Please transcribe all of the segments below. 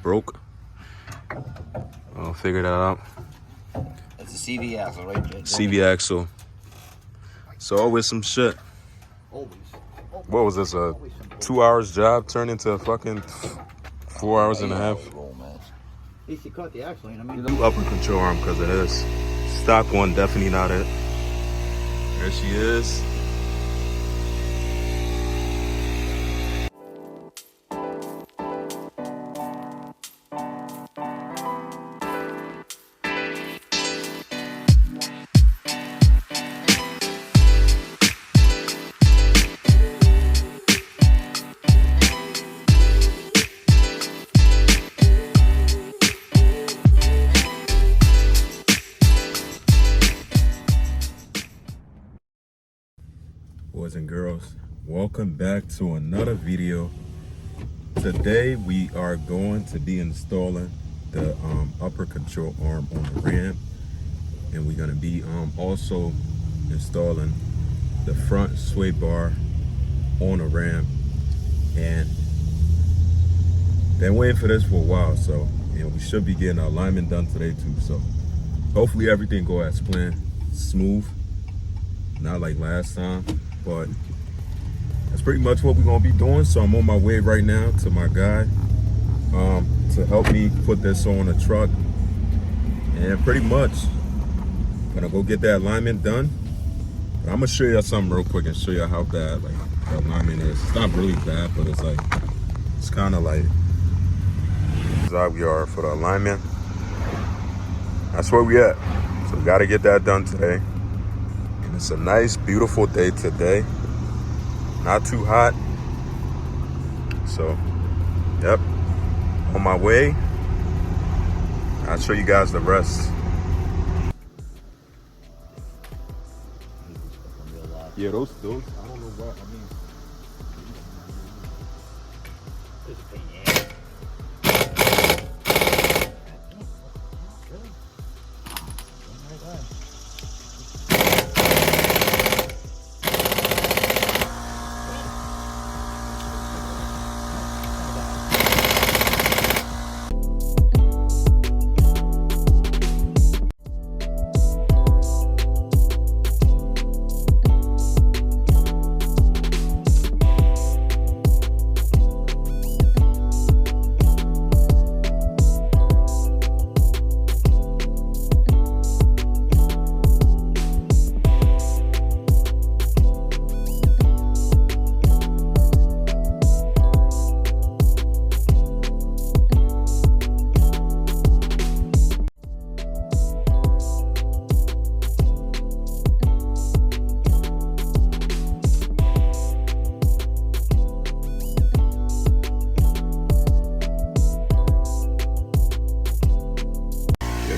broke. I'll figure that out. It's a CV axle, right? CV axle. So always some shit. Always. What was this, a 2 hours job turned into a fucking 4 hours and a half? At least you caught the axle, you know what I mean? New upper control arm because of this. Stock one, definitely not it. There she is. Boys and girls, welcome back to another video. Today we are going to be installing the upper control arm on the Ram, and we're going to be also installing the front sway bar on the Ram. And been waiting for this for a while, so we should be getting our alignment done today too. So hopefully everything go as planned, smooth, not like last time. But that's pretty much what we're gonna be doing. So I'm on my way right now to my guy to help me put this on the truck, and pretty much gonna go get that alignment done. But I'm gonna show you something real quick and show you how bad like the alignment is. It's not really bad, but it's like it's kind of like how we are for the alignment. That's where we at. So we got to get that done today. It's a nice, beautiful day today. Not too hot. So, yep. On my way. I'll show you guys the rest. Yeah, those, I don't know what, I mean.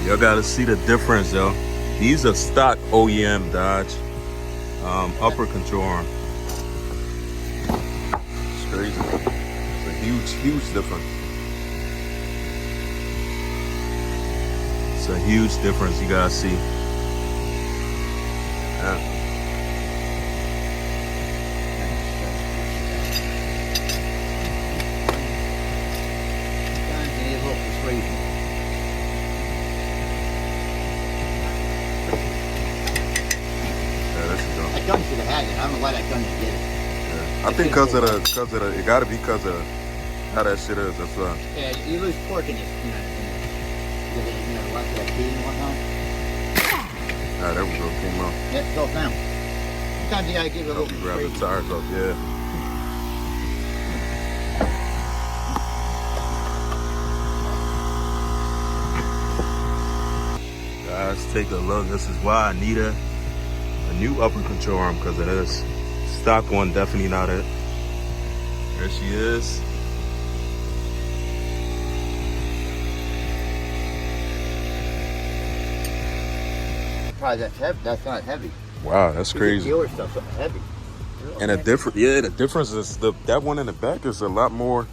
Y'all gotta see the difference, yo. These are stock OEM Dodge upper control arm. It's crazy. It's a huge difference. It's a huge difference, you gotta see. Yeah. Gun should have had it. I don't know why that gun didn't get it. Yeah. I think because of the, it gotta be because of how that shit is. That's why. Yeah, you lose torque in this, watch that key and whatnot. Ah, there we go. Came out. Yep, it's off now. Sometimes you gotta give it a little. Grab the tires off, yeah. Guys, take a look. This is why I need a new upper control arm, because of this. Stock one, definitely not it. There she is. Probably that's heavy. That's not heavy. Wow, that's crazy. Dealer stuff, something heavy. And the difference is that one in the back is a lot more.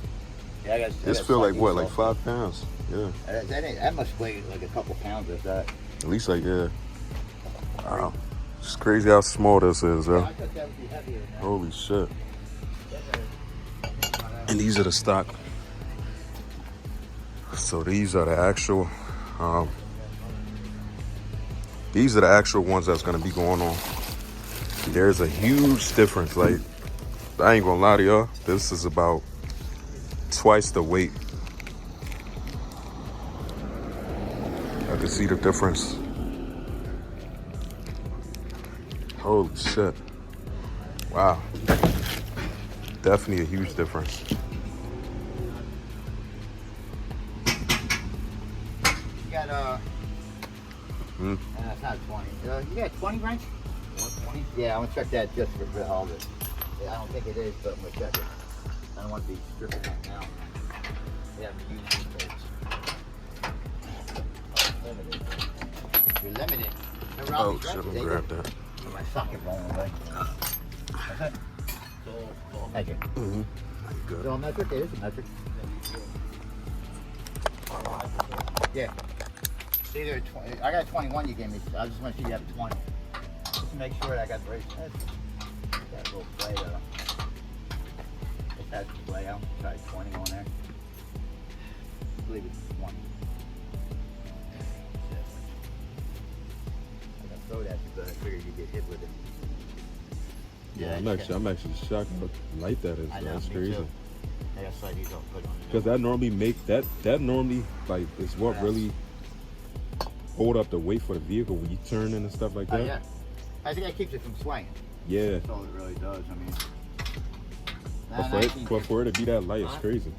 Yeah, I got. This feel like what, like 5 pounds? Yeah. That must weigh like a couple pounds, if that. At least like, yeah. Wow. It's crazy how small this is, yo. I thought that would be heavier than that. Holy shit. And these are the stock. So these are the actual ones that's gonna be going on. There's a huge difference. Like, I ain't gonna lie to y'all, this is about twice the weight. I can see the difference. Holy shit. Wow. Definitely a huge difference. You got it's not a 20. You got a 20 wrench? 120? Yeah, I'm gonna check that just for all this. Yeah, I don't think it is, but I'm gonna check it. I don't want to be stripping that now. Yeah, I'm using these. Limited. You're limited. Oh shit, let me grab that. My socket rolling away. That's it. Metric. Mm-hmm. Is it all metric? It is a metric. Yeah. It's either 20. I got a 21 you gave me. I just want to see you have a 20. Just to make sure that I got the right size. That little play though. If that's the play, I'll try 20 on there. I believe it's 20. I'm gonna throw that because I figured you'd get hit with it. Yeah, I'm actually shocked how light that is. I know, That's me crazy. too. I gotta slide these off, put on. Because that normally like is what really hold up the weight for the vehicle when you turn in and stuff like that. Yeah. I think that keeps it from swaying. Yeah. That's all it really does. I mean, But for it to be that light, it's crazy.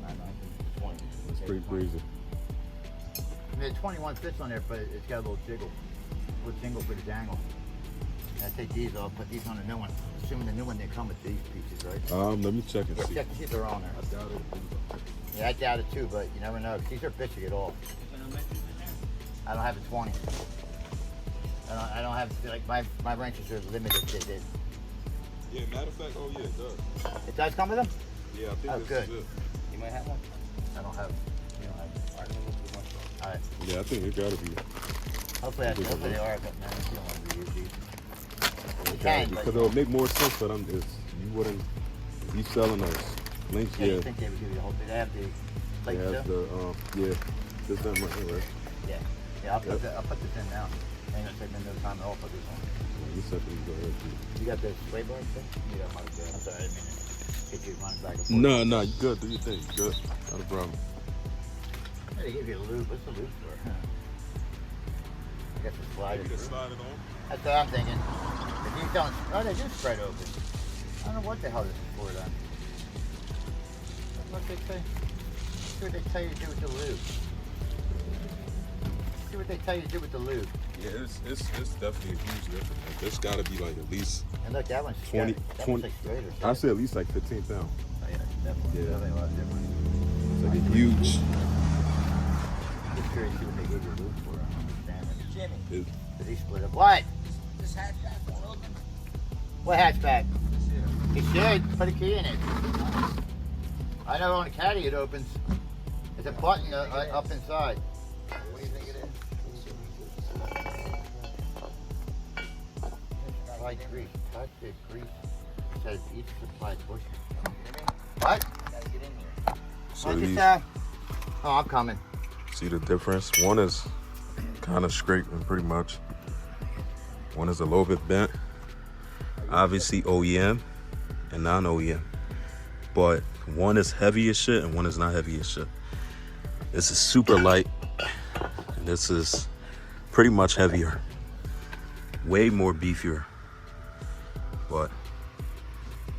20. It's pretty crazy. I mean, the 21 fits on there, but it's got a little jiggle. A little jingle for the dangle. And I take these off, put these on the new one. Assuming the new one, they come with these pieces, right? Let me check and see. Check to see if they're on there. I doubt it. Yeah, I doubt it too, but you never know. 'Cause these are bitch to get off. I don't have a 20. I don't have, like, my wrenches are limited. They did. Yeah, matter of fact, oh yeah, it does. It does come with them? Yeah, I think Oh, this good. is it. You might have one? I don't have. You don't have. All right, let me look through one. All right. Yeah, I think it gotta be. Hopefully they are, but man, you don't want to reuse these. You can, but Because it would make more sense for them if you wouldn't be selling those links. yeah, Yeah, you think they would give you the whole thing. They have the it plates has too? the this one right here, right? Yeah, I'll put this in now. Ain't gonna take me no time at all for this one. You said we go ahead. You got the sway bar thing? You got my good. I'm sorry, I didn't mean to get you running back and forth. No, you good. Do your thing. Good. Not a problem. Yeah, they give you a lube. What's the lube for? I got to slide it through. Slide it on. That's what I'm thinking. If you don't, oh, they do spread open. I don't know what the hell this is for then. That's what they say. See what they tell you to do with the lube. See what they tell you to do with the lube. Yeah, it's definitely a huge difference. Like, there's got to be like at least And look, that one's 20. That one's like straight or I something. say at least like 15 pounds. Oh, yeah, definitely. Yeah. Definitely a lot different. It's like a huge. I'm just curious to see what they gave you lube for. I don't understand it. Jimmy, Did he split up? What? this hatchback won't open. What hatchback? This He should. Put a key in it. I know on a caddy it opens. There's a button up inside. What do you think it is? Supply grease. Touch the grease. It says each supply bushing. What? Gotta get in here. So What'd you these, say? Oh, I'm coming. see the difference? One is kind of scraping pretty much. One is a little bit bent. Obviously OEM and non-OEM. But one is heavy as shit and one is not heavy as shit. This is super light and this is pretty much heavier. Way more beefier. But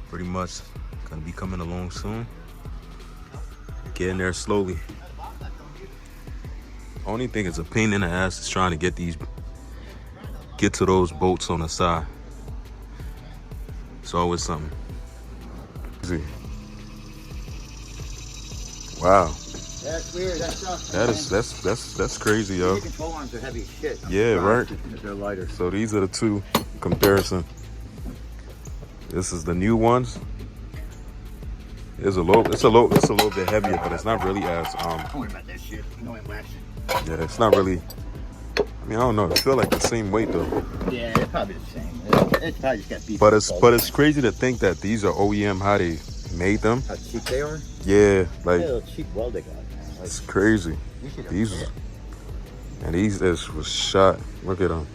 pretty much gonna be coming along soon. Getting there slowly. Only thing is a pain in the ass is trying to get to those bolts on the side. It's always something. Easy. Wow. That's weird. That's That's crazy, yo. The control arms are heavy as shit. I'm Yeah, surprised right. that they're lighter. So these are the two comparison. This is the new ones. It's a little bit heavier, but it's not really as Don't worry about that shit. You know I'm waxing. yeah, it's not really. I mean, I don't know. It feel like the same weight though. Yeah, it's probably the same. It's probably just got beef. But it's crazy to think that these are OEM how they made them. How cheap they are? Yeah, like Little cheap weld they got. It's crazy. These and these was shot. Look at them.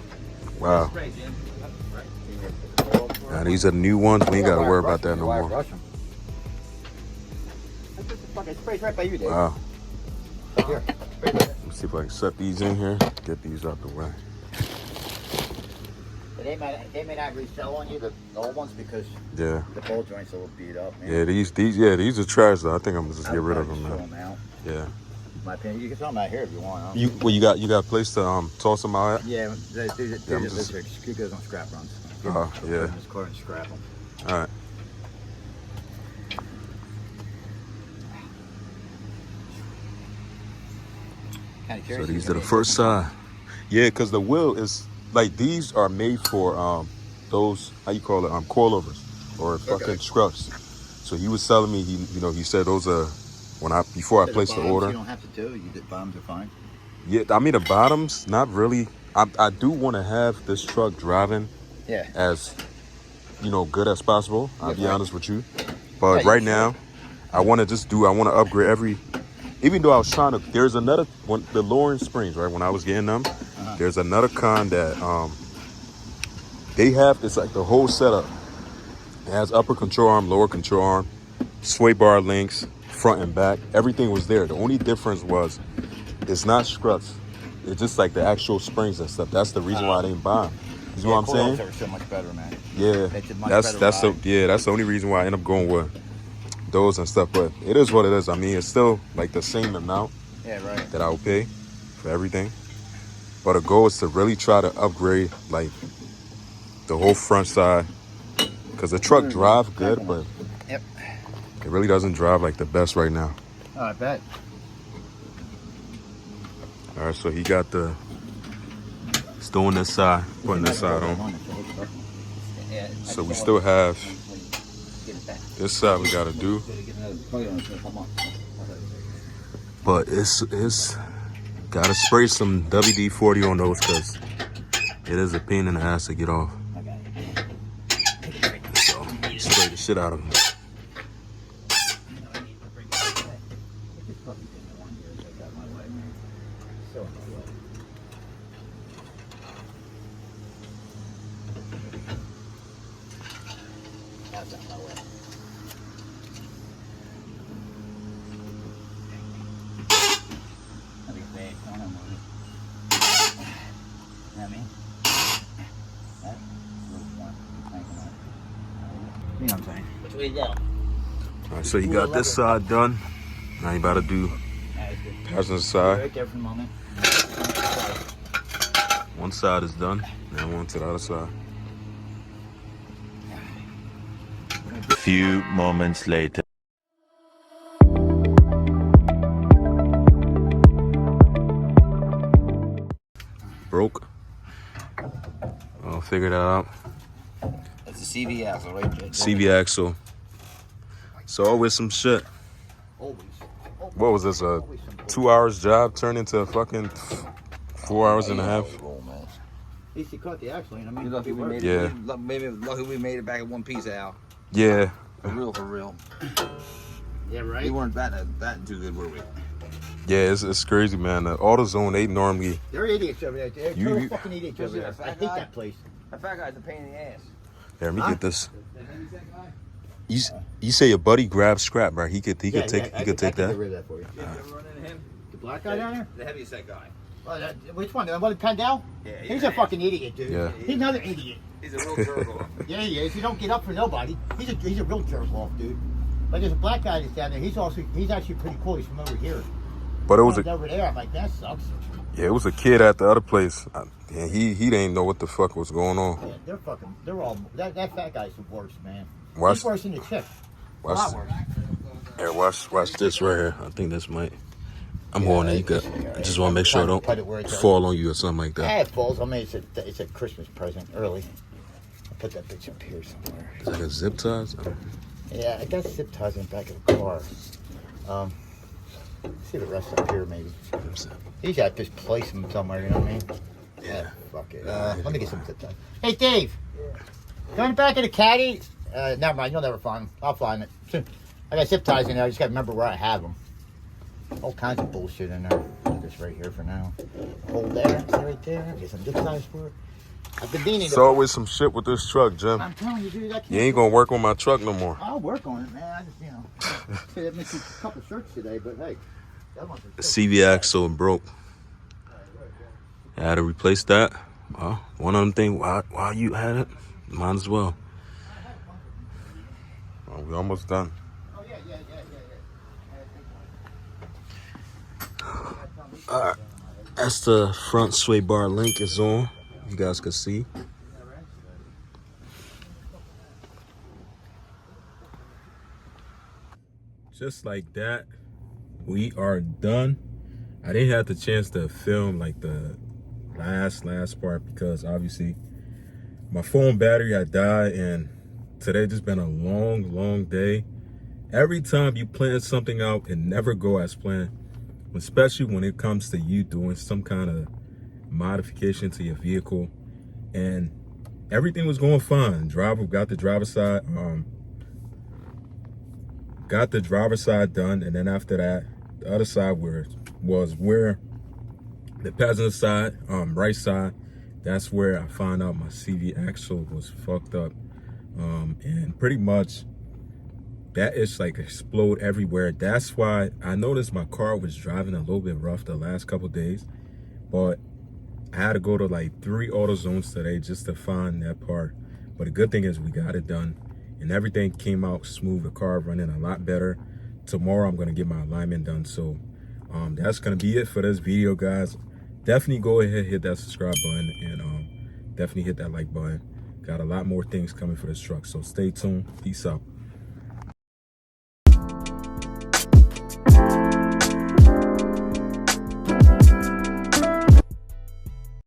Wow. Now these are the new ones. We ain't got to worry about that no more. It sprays right by you, Dave. Wow. Here. Let's see if I can set these in here. Get these out the way. They may not resell on you the old ones because Yeah. the ball joints are a little beat up, man. Yeah, these are trash though. I think I'm gonna just get rid of them, Throw man. them out. Yeah. My opinion, you can throw them out here if you want. Huh? You got a place to toss them out at? Yeah, they're I'm just just- good on scrap runs. Oh, yeah. Just car and scrap them. All right. Kind of So curious. these are the first side. Yeah, because the wheel is like these are made for those, how you call it, coilovers or fucking scruffs. So he was telling me he said those are before I placed the order. You don't have to do. The bottoms are fine. Yeah, I mean the bottoms, not really. I do want to have this truck driving Yeah. as good as possible. I'll be right. honest with you. But Yeah, right you now, I want to upgrade every. Even though I was trying to, there's another one, the Lawrence Springs, right? When I was getting them, there's another con that they have. It's like the whole setup. It has upper control arm, lower control arm, sway bar links, front and back. Everything was there. The only difference was it's not struts. It's just like the actual springs and stuff. That's the reason why I didn't buy them. You know what I'm saying? Coilovers are so much better, man. Yeah, Makes it much that's better that's the only reason why I end up going with those and stuff. But it is what it is. I mean, it's still like the same amount Yeah, right. that I would pay for everything. But the goal is to really try to upgrade like the whole front side, because the truck drives good, but Yep. it really doesn't drive like the best right now. Oh, I bet. All right, so he got he's doing this side, putting this side on. Yeah, So we still have this side we gotta do. But it's gotta spray some WD-40 on those because it is a pain in the ass to get off. So spray the shit out of them. You know what I'm saying? Which way you go? All right, so you got this side done. Now you about to do passenger side. Right there for a moment. One side is done. Now one to the other side. Few moments later. Broke. I'll figure that out. That's a CV axle, right? CV axle. So always some shit. Always. What was this? A 2 hours job turned into a fucking 4 hours and a half. Roll, man. At least you caught the axle, you know what I mean? You're lucky we made Yeah. it. Maybe lucky we made it back in one piece, Al. Yeah. For real, for real. Yeah, We right? weren't that too good, were we? Yeah, it's crazy, man. The AutoZone, they normally. They're idiots over there. They're You- total fucking idiots over there. Especially I that hate fat guy. that place. That fat guy's a pain in the ass. Here, let me Huh? get this. You say your buddy grabbed scrap, right? He could take I that. can get rid of that for you. You ever run into him? The black guy down there? The heavy set guy. Which one? The one with Pendel? Yeah, He's a fucking idiot, dude. Yeah. He's another idiot. He's a real jerk off. Yeah, he is. He don't get up for nobody. He's a real jerk off, dude. But there's a black guy that's down there. He's actually pretty cool. He's from over here. But it was He's over there. I'm like, that sucks. it was a kid at the other place, and he didn't know what the fuck was going on. Yeah, they're all. That fat guy's the worst, man. Watch- He's worse than the chick. A Watch, lot worse. here, watch this right here. I think this might. I'm holding it. You good? I just want to make sure it Put it where don't it's fall on you or something like that. It falls. I mean, it's a Christmas present early. I'll put that bitch up here somewhere. Is that a zip ties? Yeah, I got zip ties in the back of the car. See the rest up here, maybe. He's got to just place them somewhere, you know what I mean? Yeah. Fuck it. Let me get some zip ties. Hey, Dave. Go in the back of the caddy. Never mind. You'll never find them. I'll find it. I got zip ties in there. I just got to remember where I have them. All kinds of bullshit in there. Put this right here for now. Hold there, stay right there. Get some good size for it. I've been meaning It's to. always some shit with this truck, Jim. I'm telling you, dude, I can't. You ain't gonna work on my truck no more. I'll work on it, man. I just, I missed a couple shirts today, but hey, that one's The CV axle broke. I had to replace that. Well, one of them things, while you had it, might as well. Oh, we almost done. Oh, yeah. Alright, that's the front sway bar link is on. You guys can see. Just like that, we are done. I didn't have the chance to film like the last part because obviously my phone battery had died, and today just been a long day. Every time you plan something out, it never go as planned, especially when it comes to you doing some kind of modification to your vehicle. And everything was going fine. Got the driver's side done, and then after that, the other side was where the passenger side, right side, that's where I found out my CV axle was fucked up. And pretty much that is like explode everywhere. That's why I noticed my car was driving a little bit rough the last couple days, but I had to go to like 3 AutoZones today just to find that part. But the good thing is we got it done and everything came out smooth. The car running a lot better. Tomorrow I'm gonna get my alignment done. So that's gonna be it for this video, guys. Definitely go ahead, hit that subscribe button, and definitely hit that like button. Got a lot more things coming for this truck, so stay tuned. Peace out.